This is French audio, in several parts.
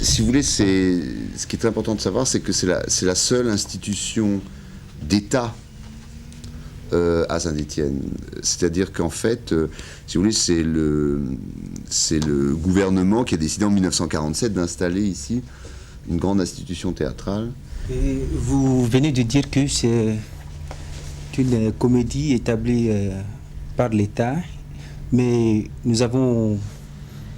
si vous voulez, ce qui est très important de savoir, c'est que c'est la seule institution d'État à Saint-Étienne. C'est-à-dire qu'en fait, si vous voulez, c'est le gouvernement qui a décidé en 1947 d'installer ici une grande institution théâtrale. Et vous venez de dire que c'est une comédie établie par l'État, mais nous avons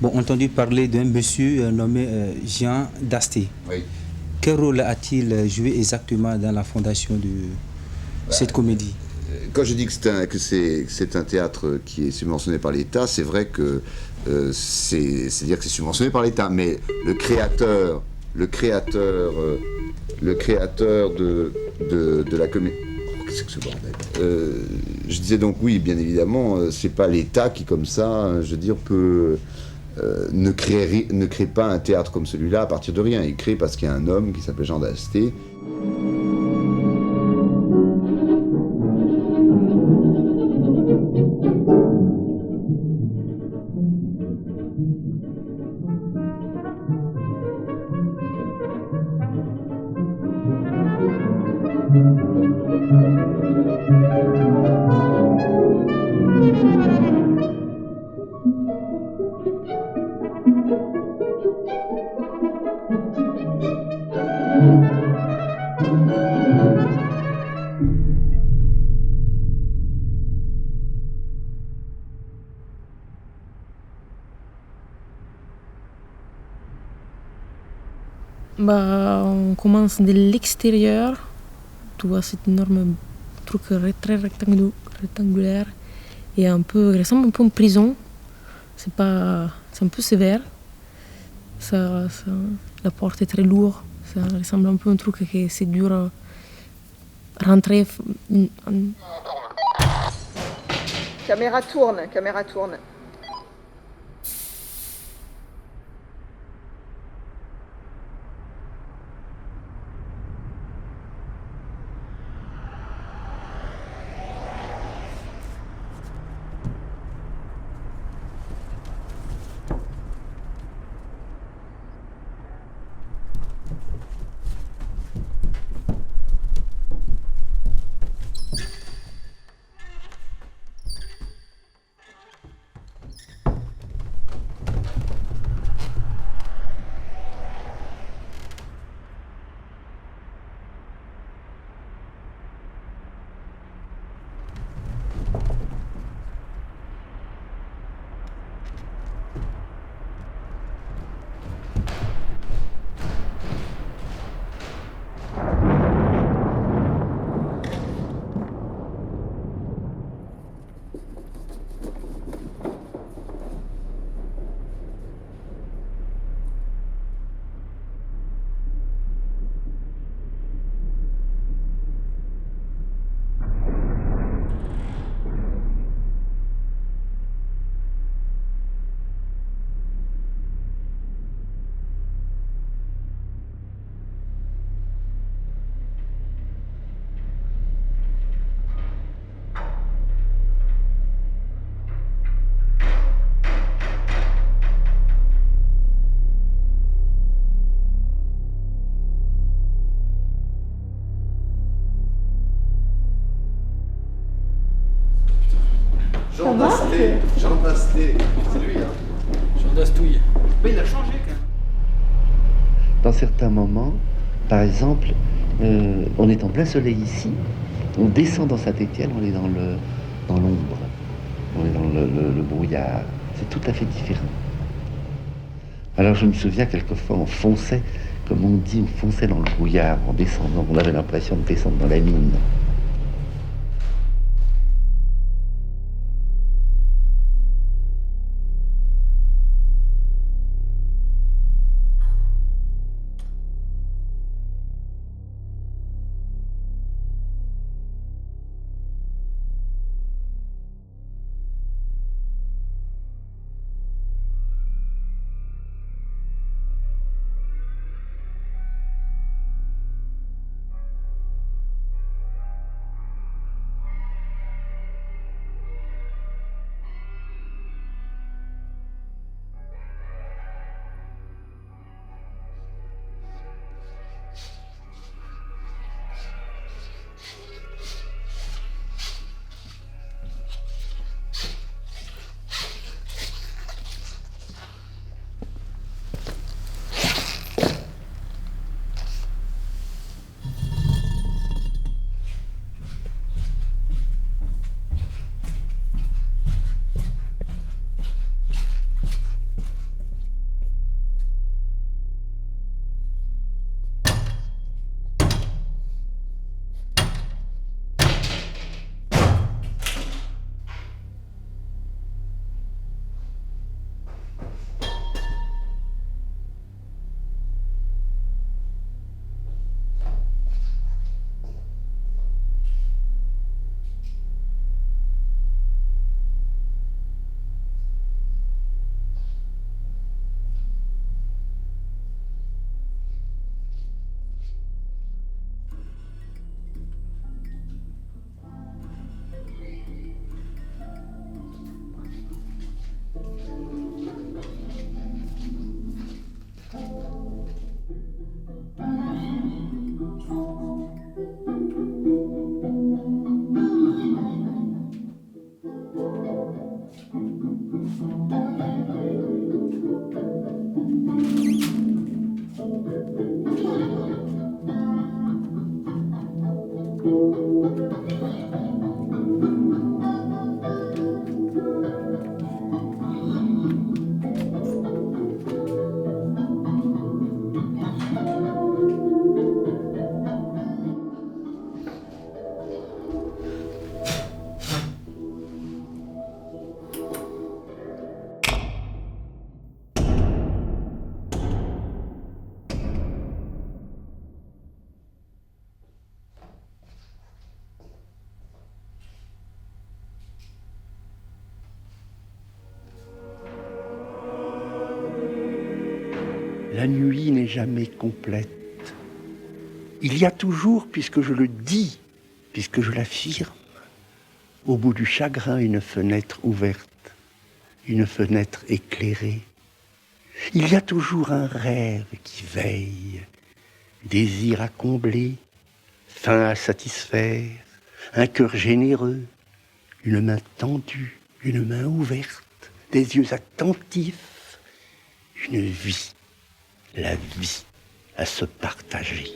entendu parler d'un monsieur nommé Jean Dasté. Oui. Quel rôle a-t-il joué exactement dans la fondation de cette comédie? Quand je dis que c'est un théâtre qui est subventionné par l'État, c'est vrai que c'est-à-dire que c'est subventionné par l'État, mais le créateur de la comédie. Oh, qu'est-ce que ce bordel? Je disais donc oui, bien évidemment, c'est pas l'État qui comme ça, je veux dire, ne crée pas un théâtre comme celui-là à partir de rien. Il crée parce qu'il y a un homme qui s'appelle Jean Dasté. On commence de l'extérieur. Tu vois cet énorme truc très rectangulaire et ressemble un peu à une prison. C'est un peu sévère. La porte est très lourde. Ça ressemble un peu à un truc que c'est dur à rentrer. Caméra tourne, caméra tourne. Jean Dasté, c'est lui, hein. Jean Dastouille. Mais il a changé quand même. Dans certains moments, par exemple, on est en plein soleil ici, on descend dans Saint-Étienne, on est dans l'ombre, on est dans le brouillard. C'est tout à fait différent. Alors je me souviens quelquefois on fonçait, comme on dit, on fonçait dans le brouillard en descendant, on avait l'impression de descendre dans la mine. La nuit n'est jamais complète. Il y a toujours, puisque je le dis, puisque je l'affirme, au bout du chagrin, une fenêtre ouverte, une fenêtre éclairée. Il y a toujours un rêve qui veille, désir à combler, faim à satisfaire, un cœur généreux, une main tendue, une main ouverte, des yeux attentifs, une vie, la vie à se partager.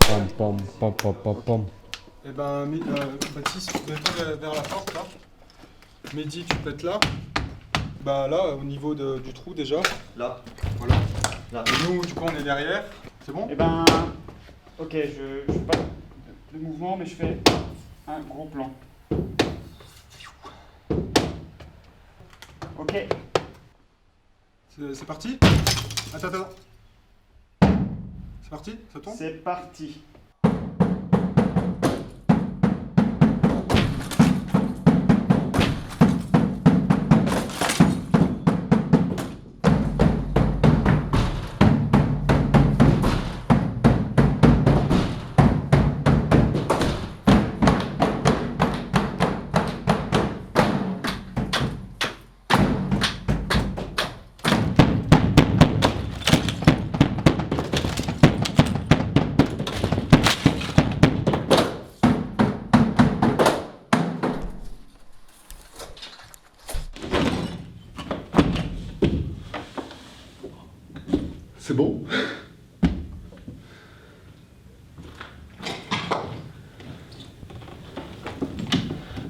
Pom, pom, pom, pom, pom, pom. Eh ben, Baptiste, mets-toi vers la porte, là. Mehdi, tu peux être là. Bah là, au niveau du trou, déjà. Là. Voilà. Là. Et nous, du coup, on est derrière. C'est bon? Eh ben, ok, je fais pas le mouvement, mais je fais un gros plan. Ok. C'est parti? Attends. C'est parti? Ça tombe? C'est parti. C'est bon?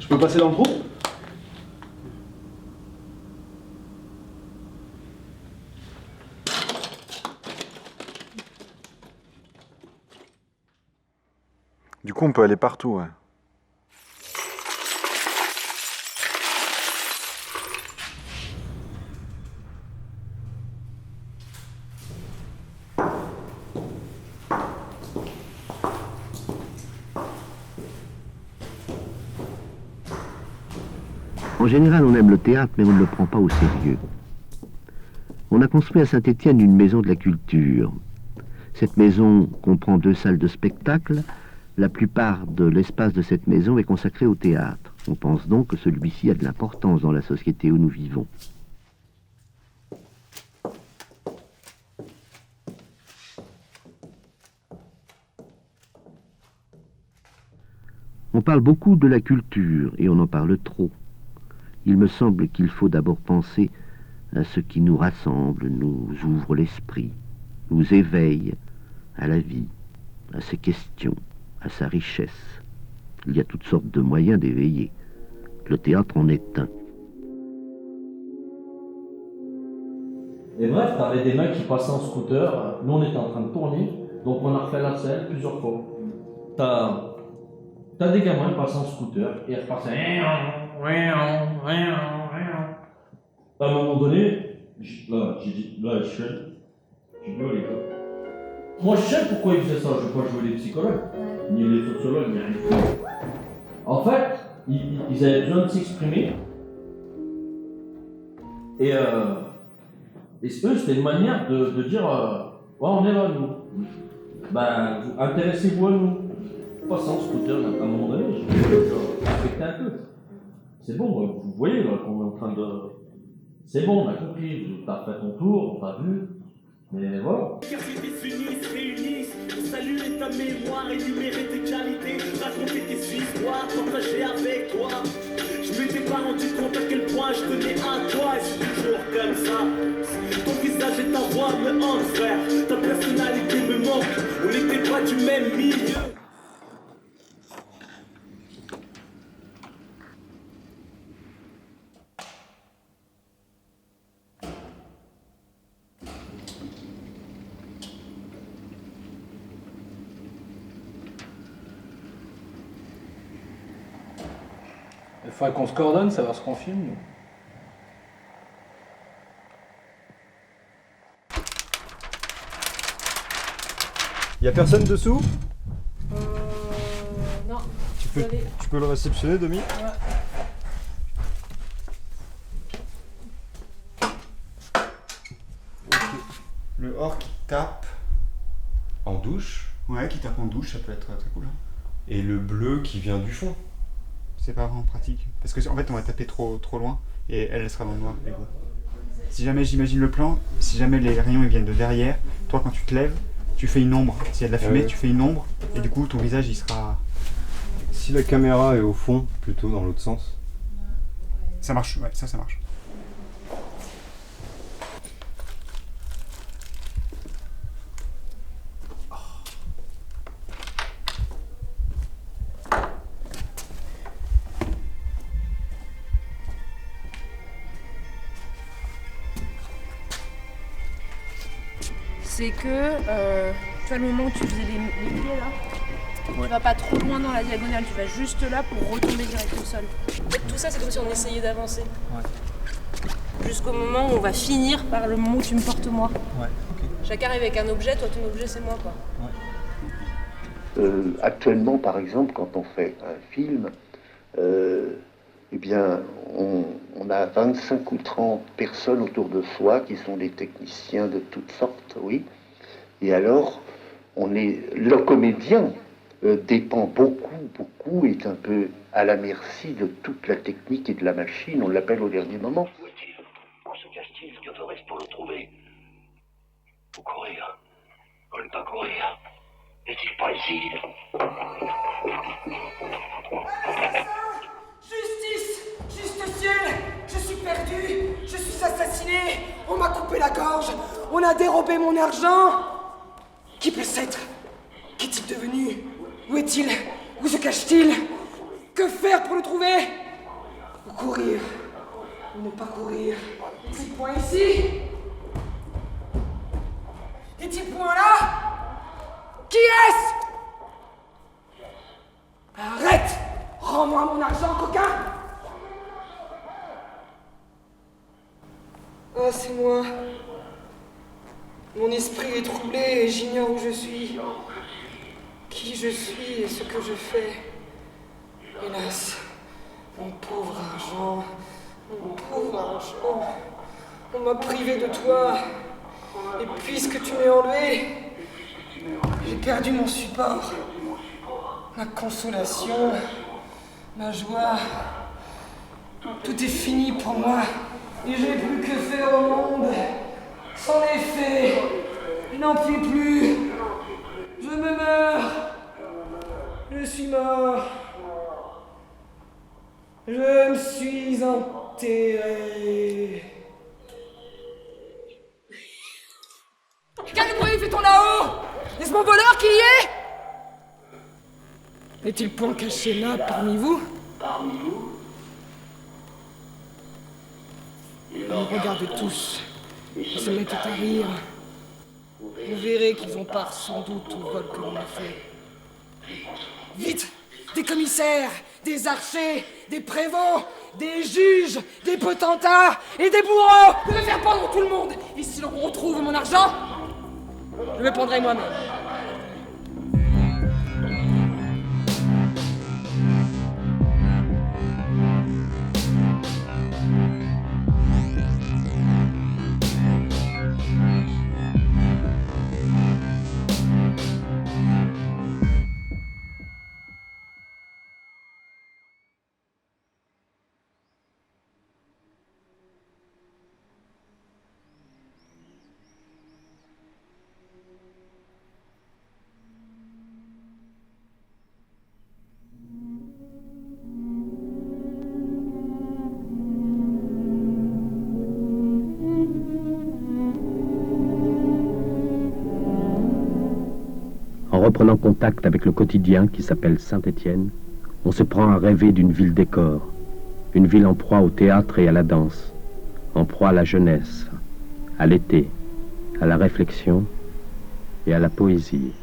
Je peux passer dans le trou? Du coup, on peut aller partout, ouais. En général, on aime le théâtre, mais on ne le prend pas au sérieux. On a construit à Saint-Étienne une maison de la culture. Cette maison comprend 2 salles de spectacle. La plupart de l'espace de cette maison est consacré au théâtre. On pense donc que celui-ci a de l'importance dans la société où nous vivons. On parle beaucoup de la culture et on en parle trop. Il me semble qu'il faut d'abord penser à ce qui nous rassemble, nous ouvre l'esprit, nous éveille à la vie, à ses questions, à sa richesse. Il y a toutes sortes de moyens d'éveiller. Le théâtre en est un. Et bref, t'avais des mecs qui passaient en scooter, nous on était en train de tourner, donc on a refait la scène plusieurs fois. T'as des gamins qui passent en scooter et ils repassaient. À un moment donné, j'ai dit, là, je suis les gars. Moi, je sais pourquoi ils faisaient ça. Je ne vais pas jouer les psychologues, ni les sociologues, ni rien. En fait, ils avaient besoin de s'exprimer. Et eux, c'était une manière de dire ouais, on est là, nous. Ben, intéressez-vous à nous. Passer en scooter, à un moment donné, je respectais un peu. C'est bon, vous voyez là qu'on est en train de. C'est bon, on a compris, t'as fait ton tour, on t'a vu, mais voilà. S'unissent, réunissent, saluer ta mémoire, énumérer tes qualités, raconter tes histoires, partager avec toi. Je m'étais pas rendu compte à quel point je tenais à toi, et c'est toujours comme ça. Ton visage et ta voix me hantent, frère, ta personnalité me manque, on n'était pas du même milieu. Il faudrait qu'on se coordonne, savoir ce qu'on filme. Nous. Y'a personne dessous? Non. Tu peux le réceptionner, Demi? Ouais. tape. En douche. Ouais, qui tape en douche, ça peut être très cool. Hein. Et le bleu qui vient du fond. C'est pas vraiment pratique. Parce que en fait, on va taper trop loin et elle sera dans le noir. Du coup. Si jamais j'imagine le plan, si jamais les rayons ils viennent de derrière, toi quand tu te lèves, tu fais une ombre. S'il y a de la fumée, tu fais une ombre et du coup ton visage il sera. Si la caméra est au fond, plutôt dans l'autre sens. Ça marche, ouais, ça marche. C'est que, tu vois le moment où tu faisais les pieds là, tu vas pas trop loin dans la diagonale, tu vas juste là pour retomber direct au sol. En fait, tout ça c'est comme si on essayait d'avancer. Ouais. Jusqu'au moment où on va finir par le moment où tu me portes moi. Ouais, ok. Chacun arrive avec un objet, toi ton objet c'est moi quoi. Ouais. Actuellement par exemple quand on fait un film, eh bien, on a 25 ou 30 personnes autour de soi qui sont des techniciens de toutes sortes, oui. Et alors, le comédien dépend beaucoup, est un peu à la merci de toute la technique et de la machine. On l'appelle au dernier moment. Où est-il? Où se cache-t-il? Que ferais-je pour le trouver? Faut courir. Faut ne pas courir. N'est-il pas ici? Justice! Juste ciel! Je suis perdu! Je suis assassiné! On m'a coupé la gorge! On a dérobé mon argent! Qui peut être? Qu'est-il devenu? Où est-il? Où se cache-t-il? Que faire pour le trouver? Ou courir? Ou ne pas courir? Est-il point ici? Est-il point là? Qui est-ce? Arrête! Rends-moi mon argent, coquin! Ah, c'est moi. Mon esprit est troublé et j'ignore où je suis. Qui je suis et ce que je fais. Hélas, mon pauvre argent, mon pauvre argent. On m'a privé de toi. Et puisque tu m'es enlevé, j'ai perdu mon support. Ma consolation, ma joie, tout est fini pour moi. Et j'ai plus que faire au monde. C'en est fait. Je n'en puis plus. Je me meurs. Je suis mort. Je me suis enterré. Quel bruit fait-on là-haut? Est-ce mon voleur qui y est? Est-il point caché là parmi vous? Parmi nous? Ils me regardent tous. Ils se mettent à rire. Vous verrez qu'ils ont part sans doute au vol que l'on a fait. Vite! Des commissaires, des archers, des prévôts, des juges, des potentats et des bourreaux! Je vais faire pendre tout le monde! Et si l'on retrouve mon argent, je me pendrai moi-même. En reprenant contact avec le quotidien qui s'appelle Saint-Étienne, on se prend à rêver d'une ville décor, une ville en proie au théâtre et à la danse, en proie à la jeunesse, à l'été, à la réflexion et à la poésie.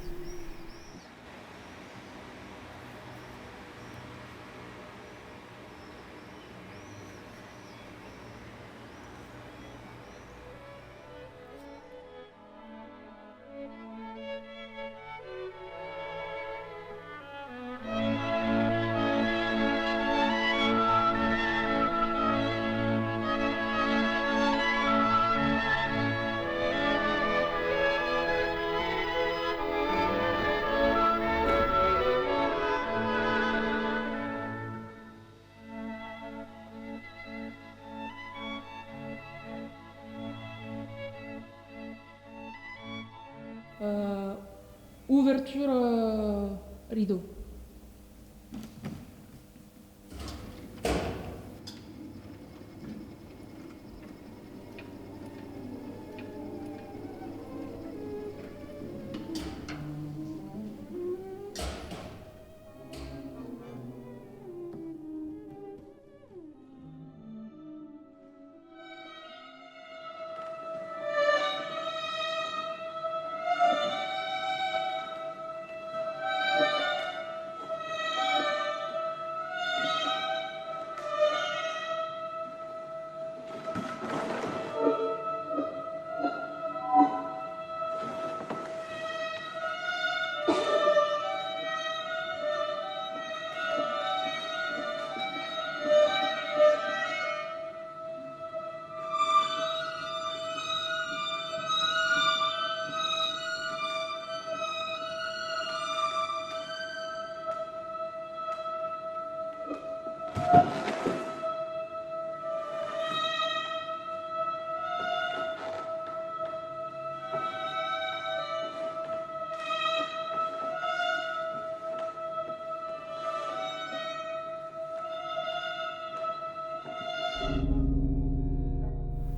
couverture rideau.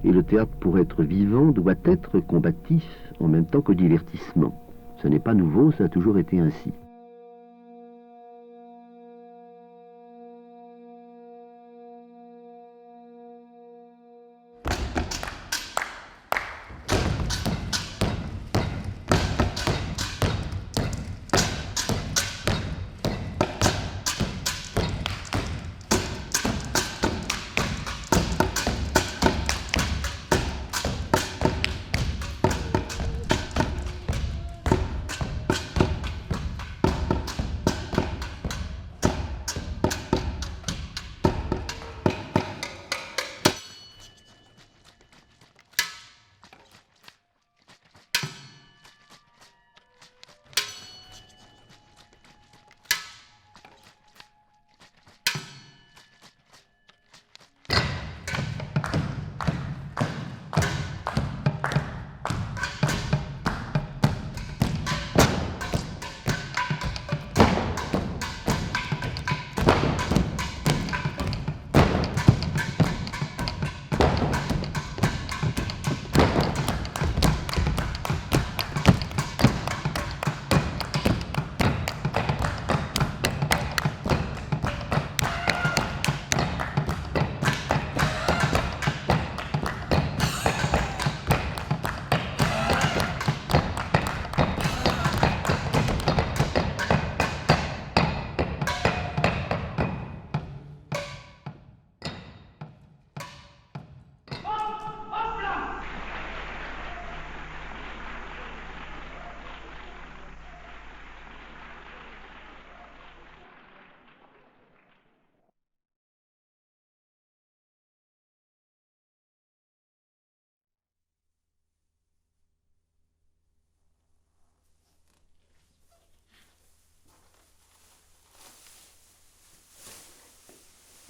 Et le théâtre, pour être vivant, doit être combatif en même temps que divertissement. Ce n'est pas nouveau, ça a toujours été ainsi.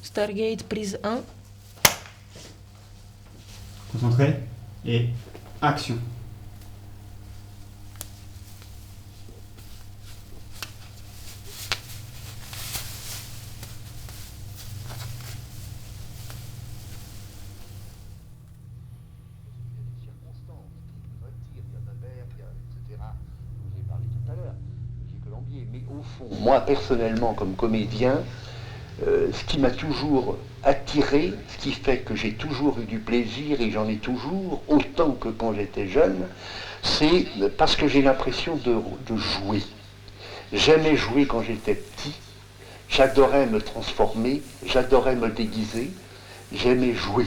Stargate prise 1. Concentré et action. Moi, personnellement, comme comédien, ce qui m'a toujours attiré, ce qui fait que j'ai toujours eu du plaisir et j'en ai toujours, autant que quand j'étais jeune, c'est parce que j'ai l'impression de jouer. J'aimais jouer quand j'étais petit, j'adorais me transformer, j'adorais me déguiser, j'aimais jouer.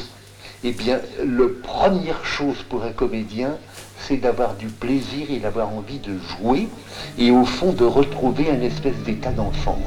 Eh bien, la première chose pour un comédien, c'est d'avoir du plaisir et d'avoir envie de jouer et au fond de retrouver un espèce d'état d'enfance.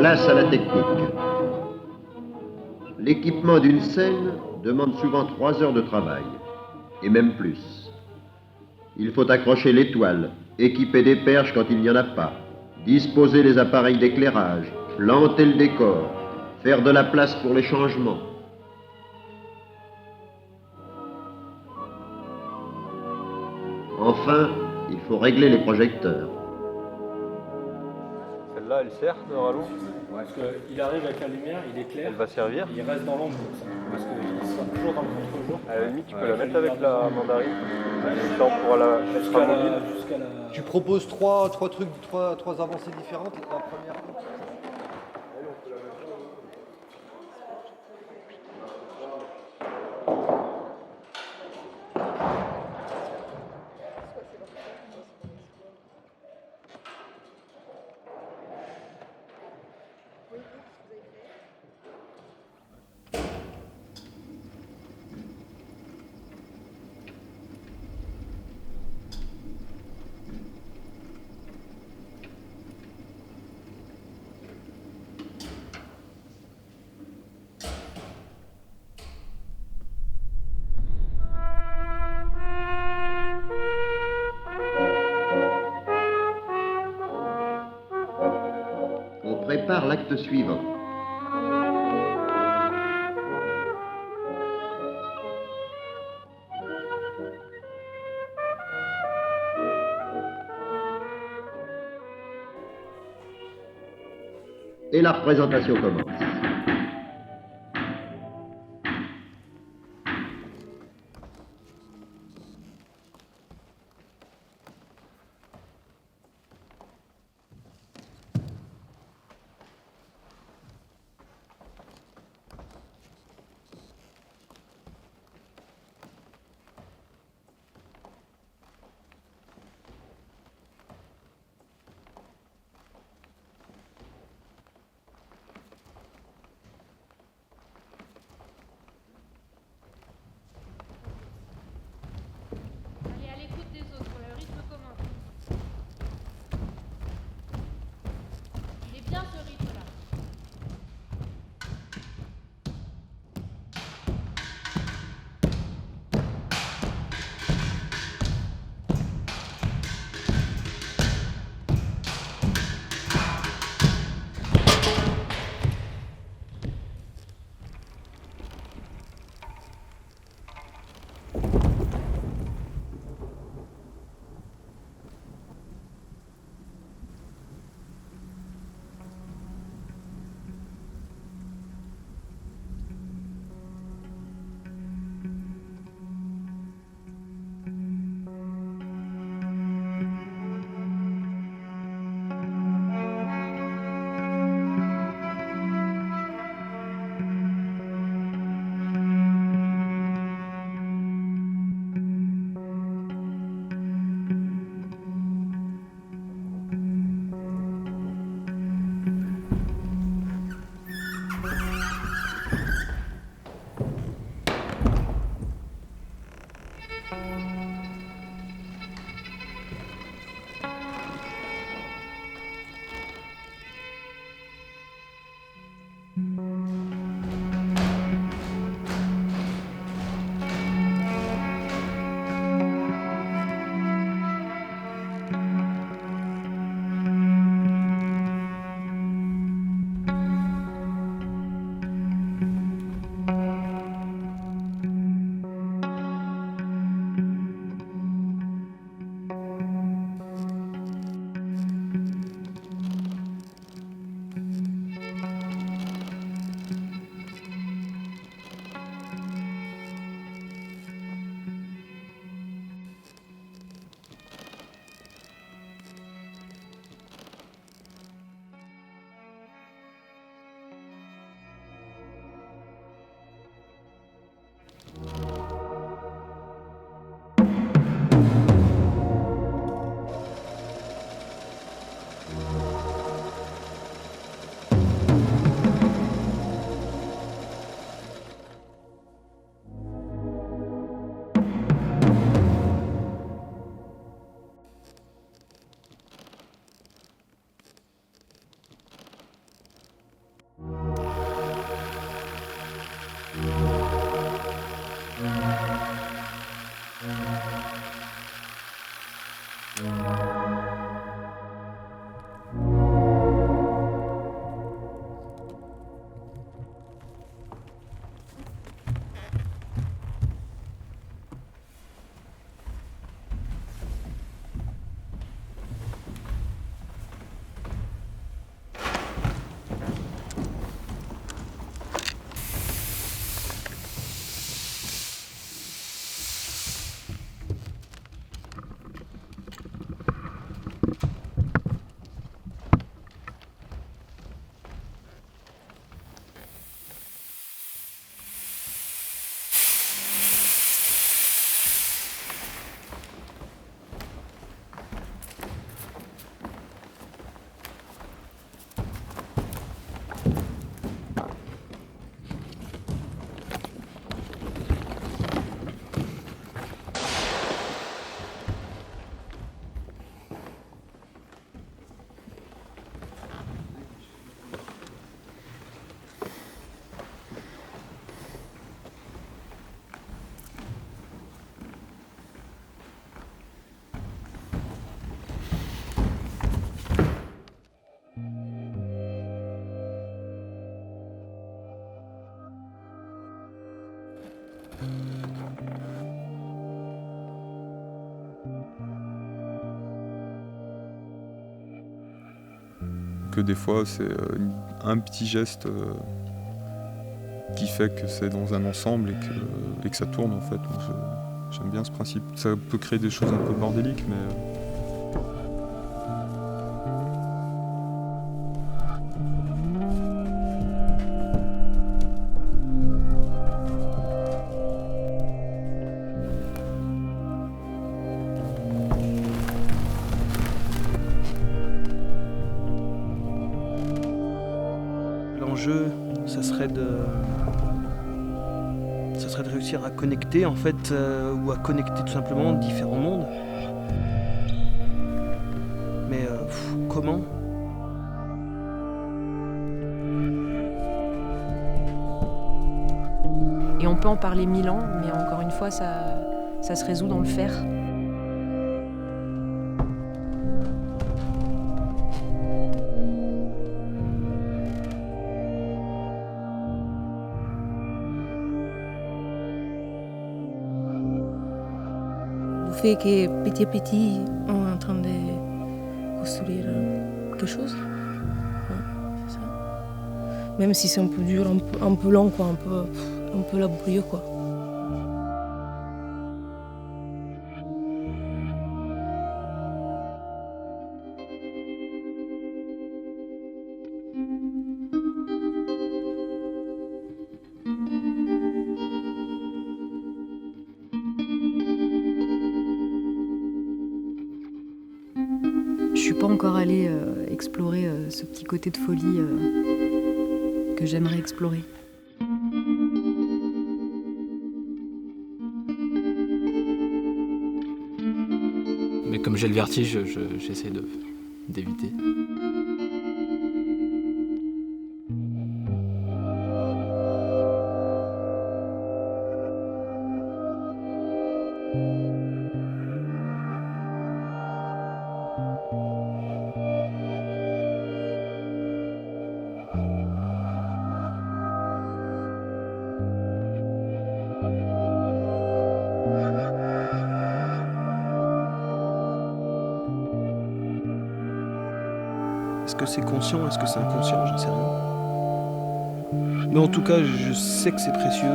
Place à la technique. L'équipement d'une scène demande souvent 3 heures de travail, et même plus. Il faut accrocher les toiles, équiper des perches quand il n'y en a pas, disposer les appareils d'éclairage, planter le décor, faire de la place pour les changements. Enfin, il faut régler les projecteurs. Celle-là, elle sert de rallonge. Parce qu'il arrive avec la lumière, il éclaire. Elle va servir. Il reste dans l'ombre comme ça. Parce qu'il sera toujours dans le contre-jour. À la limite, tu peux la mettre avec la mandarine. Ça, on pourra la. Elle sera mobile. Tu proposes trois avancées différentes. La première. On prépare l'acte suivant. Et la représentation commence. que des fois c'est un petit geste qui fait que c'est dans un ensemble et que ça tourne en fait. J'aime bien ce principe. Ça peut créer des choses un peu bordéliques, mais... L'enjeu, ça serait de réussir à connecter en fait, ou à connecter tout simplement différents mondes. Mais comment ? Et on peut en parler 1000 ans, mais encore une fois, ça se résout dans le faire. Fait que petit à petit, on est en train de construire quelque chose. Ouais, c'est ça. Même si c'est un peu dur, un peu long, quoi, un peu laborieux, quoi. Je suis pas encore allée explorer ce petit côté de folie que j'aimerais explorer. Mais comme j'ai le vertige, j'essaie d'éviter. Est-ce que c'est conscient, est-ce que c'est inconscient, j'en sais rien. Mais en tout cas, je sais que c'est précieux.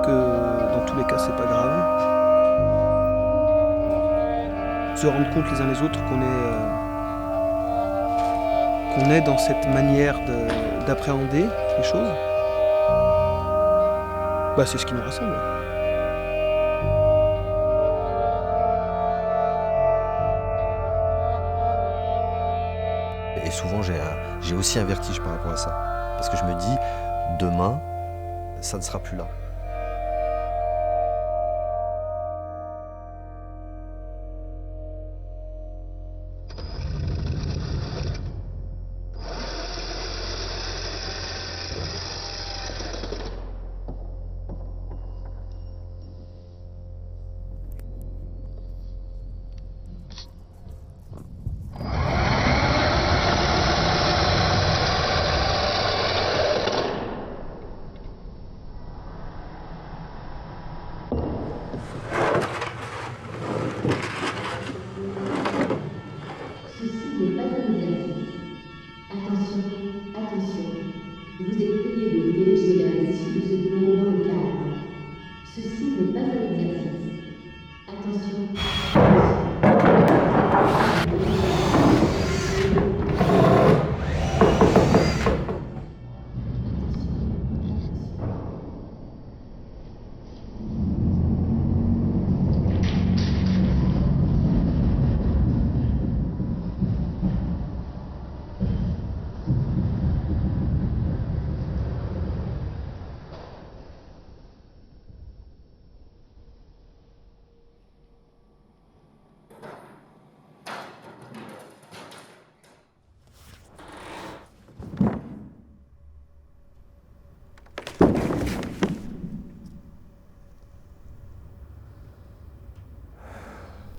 Que dans tous les cas, c'est pas grave. Se rendre compte les uns les autres qu'on est dans cette manière d'appréhender les choses, bah, c'est ce qui nous rassemble. Et souvent, j'ai aussi un vertige par rapport à ça. Parce que je me dis, demain, ça ne sera plus là.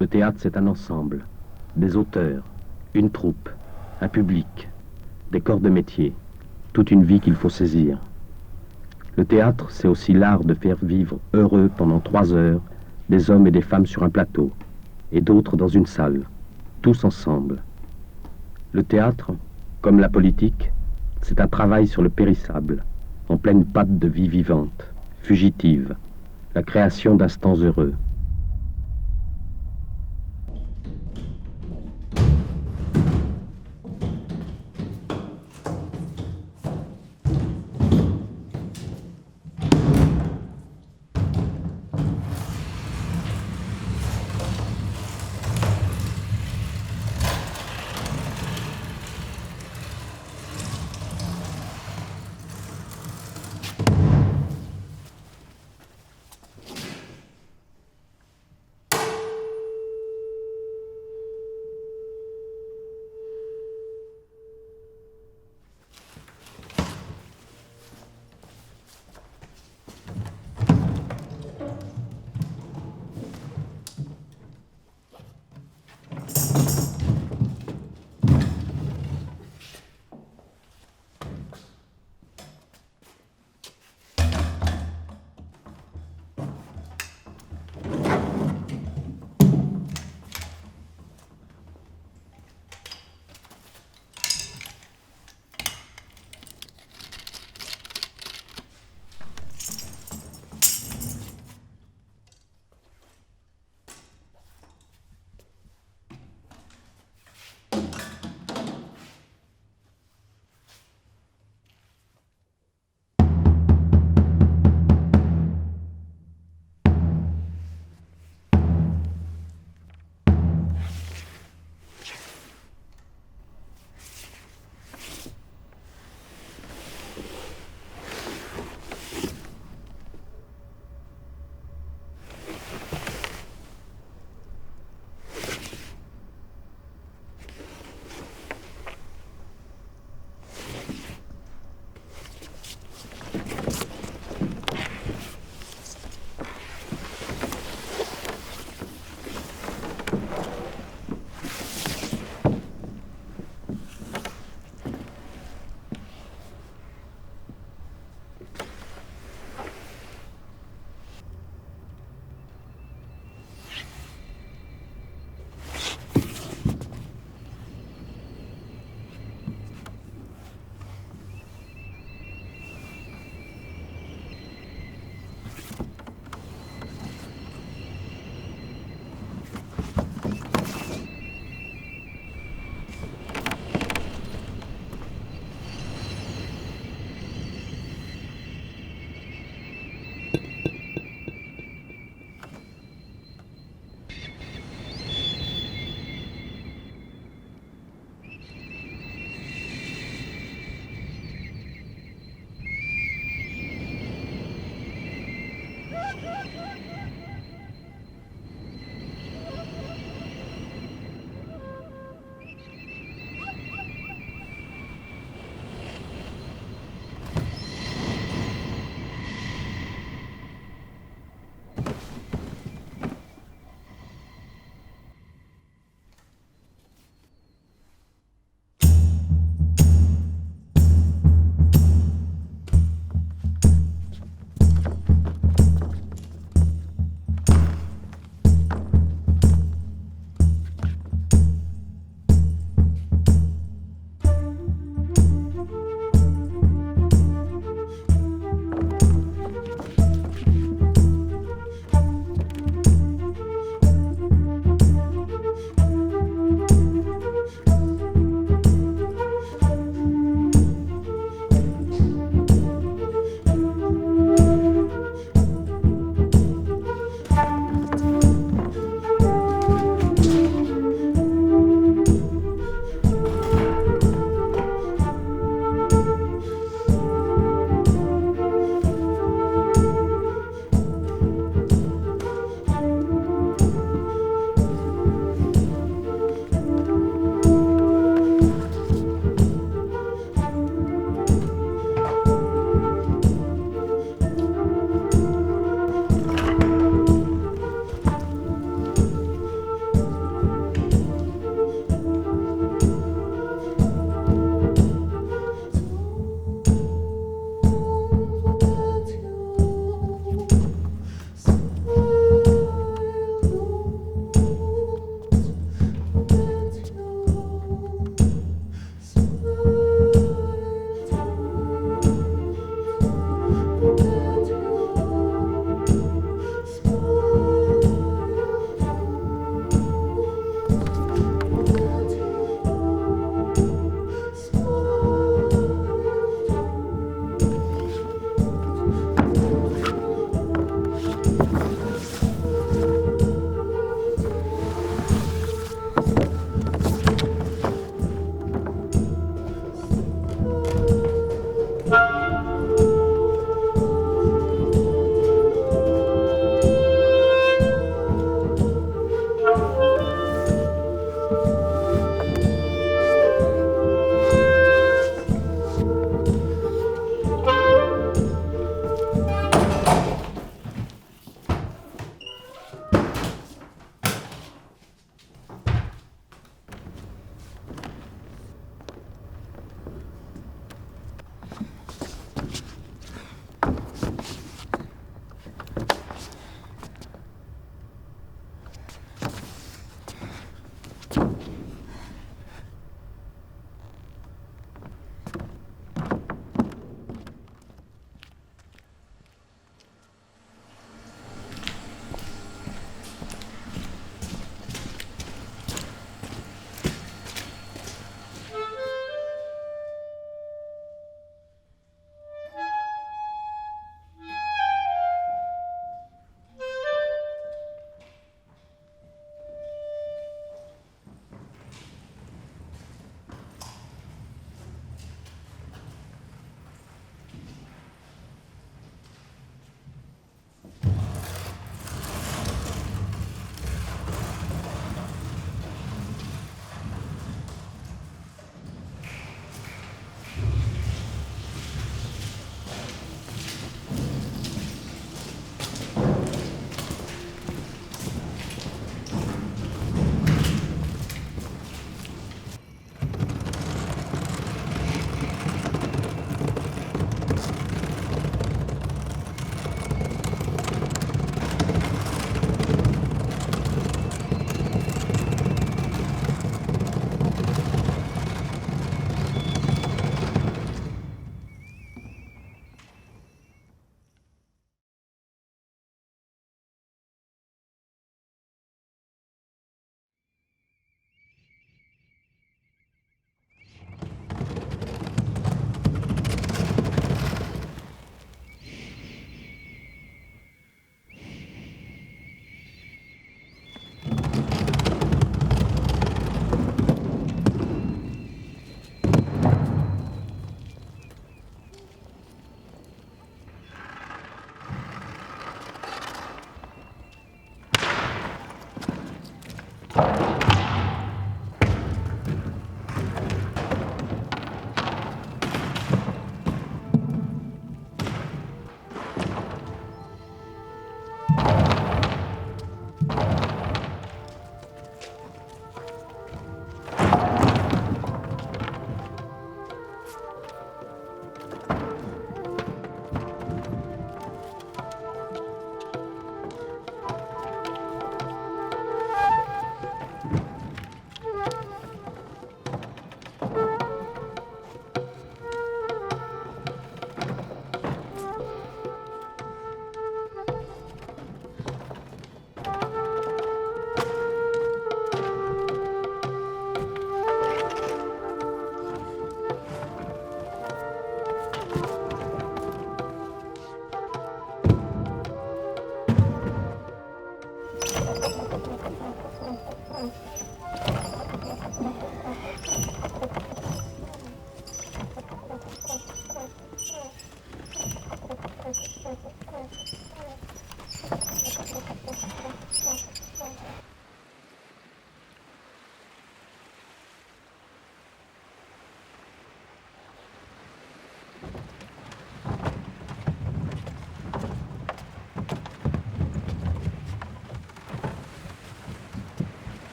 Le théâtre, c'est un ensemble, des auteurs, une troupe, un public, des corps de métier, toute une vie qu'il faut saisir. Le théâtre, c'est aussi l'art de faire vivre heureux pendant 3 heures des hommes et des femmes sur un plateau, et d'autres dans une salle, tous ensemble. Le théâtre, comme la politique, c'est un travail sur le périssable, en pleine patte de vie vivante, fugitive, la création d'instants heureux.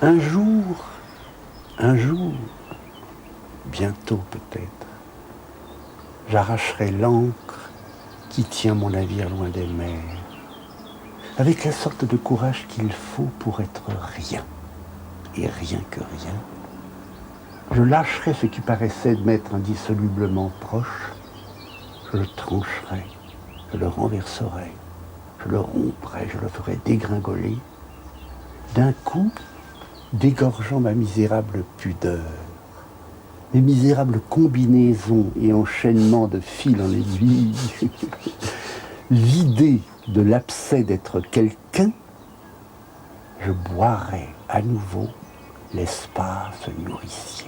Un jour, bientôt peut-être, j'arracherai l'ancre qui tient mon navire loin des mers, avec la sorte de courage qu'il faut pour être rien, et rien que rien. Je lâcherai ce qui paraissait m'être indissolublement proche, je le trancherai, je le renverserai, je le romprai, je le ferai dégringoler, d'un coup, dégorgeant ma misérable pudeur, mes misérables combinaisons et enchaînements de fil en aiguille, vidé de l'abcès d'être quelqu'un, je boirai à nouveau l'espace nourricier.